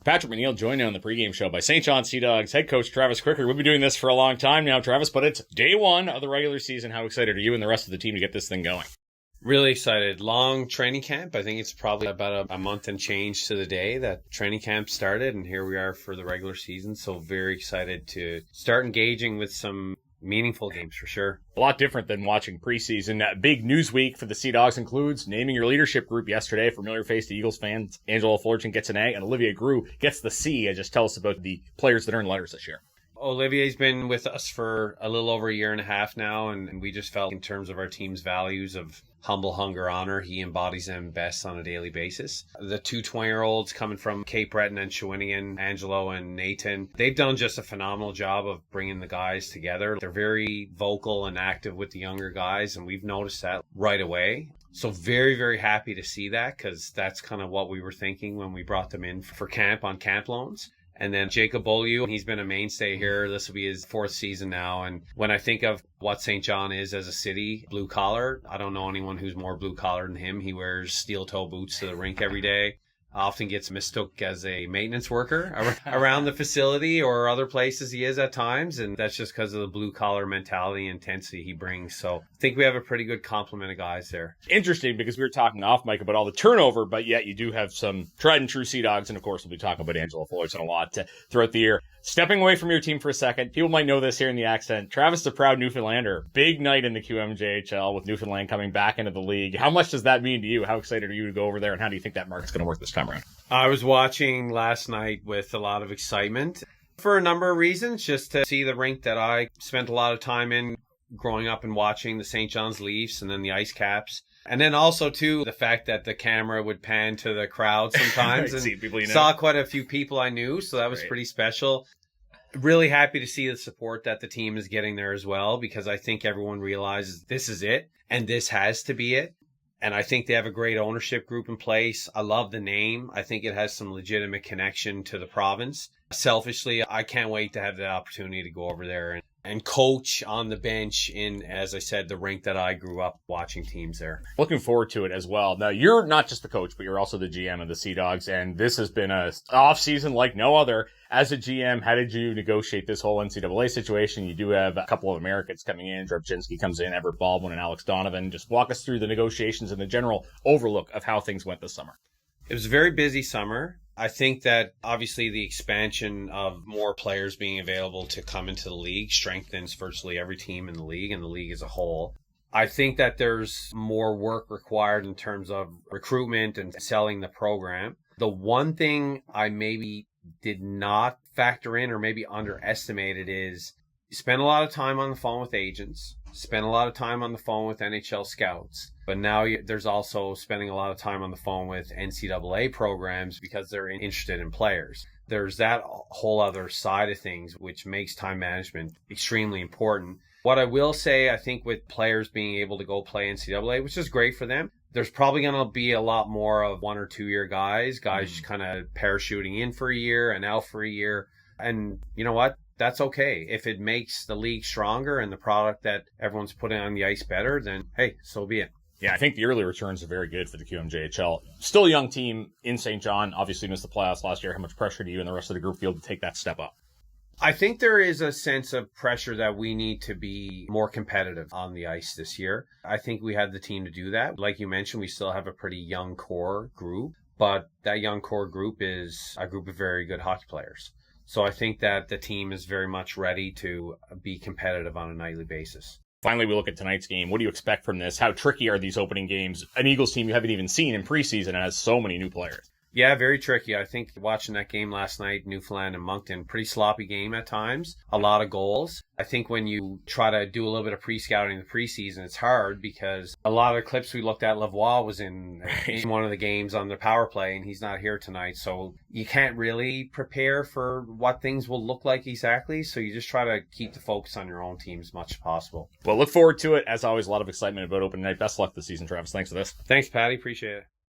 Patrick McNeil joined on the pregame show by St. John Sea Dogs head coach Travis Crickard. We've been doing this for a long time now, Travis, but it's day one of the regular season. How excited are you and the rest of the team to get this thing going? Really excited. Long training camp. I think it's probably about a month and change to the day that training camp started, and here we are for the regular season. So very excited to start engaging with some meaningful games for sure. A lot different than watching preseason. Big news week for the Sea Dogs includes naming your leadership group yesterday. Familiar face to Eagles fans. Angelo Fullerton gets an A, and Olivier Groulx gets the C. Just tell us about the players that earned letters this year. Olivier's been with us for a little over a year and a half now, and we just felt in terms of our team's values of humble, hunger, honor, he embodies them best on a daily basis. The two 20-year-olds coming from Cape Breton and Shawinigan, Angelo and Nathan, they've done just a phenomenal job of bringing the guys together. They're very vocal and active with the younger guys, and we've noticed that right away. So very, very happy to see that, because that's kind of what we were thinking when we brought them in for camp on camp loans. And then Jacob Beaulieu, he's been a mainstay here. This will be his fourth season now. And when I think of what St. John is as a city, blue collar, I don't know anyone who's more blue collar than him. He wears steel toe boots to the rink every day. Often gets mistook as a maintenance worker around the facility or other places he is at times. And that's just because of the blue collar mentality and intensity he brings. So I think we have a pretty good complement of guys there. Interesting, because we were talking off mic about all the turnover, but yet you do have some tried and true Sea Dogs. And of course, we'll be talking about Angelo Fullerton a lot throughout the year. Stepping away from your team for a second, people might know this here in the accent. Travis is a proud Newfoundlander. Big night in the QMJHL with Newfoundland coming back into the league. How much does that mean to you? How excited are you to go over there, and how do you think that market's going to work this time around? I was watching last night with a lot of excitement for a number of reasons, just to see the rink that I spent a lot of time in growing up and watching, the St. John's Leafs and then the Ice Caps. And then also, too, the fact that the camera would pan to the crowd sometimes and see people, saw quite a few people I knew. So that was pretty special. Really happy to see the support that the team is getting there as well, because I think everyone realizes this is it and this has to be it. And I think they have a great ownership group in place. I love the name. I think it has some legitimate connection to the province. Selfishly, I can't wait to have the opportunity to go over there and coach on the bench in, as I said, the rink that I grew up watching teams there. Looking forward to it as well. Now, you're not just the coach, but you're also the GM of the Sea Dogs, and this has been a off-season like no other. As a GM, how did you negotiate this whole NCAA situation? You do have a couple of Americans coming in. Drobczynski comes in, Everett Baldwin, and Alex Donovan. Just walk us through the negotiations and the general overlook of how things went this summer. It was a very busy summer. I think that obviously the expansion of more players being available to come into the league strengthens virtually every team in the league and the league as a whole. I think that there's more work required in terms of recruitment and selling the program. The one thing I maybe did not factor in or maybe underestimated is spend a lot of time on the phone with agents, spend a lot of time on the phone with NHL scouts. But now there's also spending a lot of time on the phone with NCAA programs because they're interested in players. There's that whole other side of things, which makes time management extremely important. What I will say, I think with players being able to go play NCAA, which is great for them, there's probably going to be a lot more of 1 or 2 year guys just kind of parachuting in for a year and out for a year. And you know what? That's okay. If it makes the league stronger and the product that everyone's putting on the ice better, then hey, so be it. Yeah, I think the early returns are very good for the QMJHL. Still a young team in St. John. Obviously missed the playoffs last year. How much pressure do you and the rest of the group feel to take that step up? I think there is a sense of pressure that we need to be more competitive on the ice this year. I think we have the team to do that. Like you mentioned, we still have a pretty young core group, but that young core group is a group of very good hockey players. So I think that the team is very much ready to be competitive on a nightly basis. Finally, we look at tonight's game. What do you expect from this? How tricky are these opening games? An Eagles team you haven't even seen in preseason and has so many new players. Yeah, very tricky. I think watching that game last night, Newfoundland and Moncton, pretty sloppy game at times. A lot of goals. I think when you try to do a little bit of pre-scouting in the preseason, it's hard because a lot of the clips we looked at, Lavoie was in one of the games on the power play, and he's not here tonight. So you can't really prepare for what things will look like exactly. So you just try to keep the focus on your own team as much as possible. Well, look forward to it. As always, a lot of excitement about opening night. Best luck this season, Travis. Thanks for this. Thanks, Patty. Appreciate it.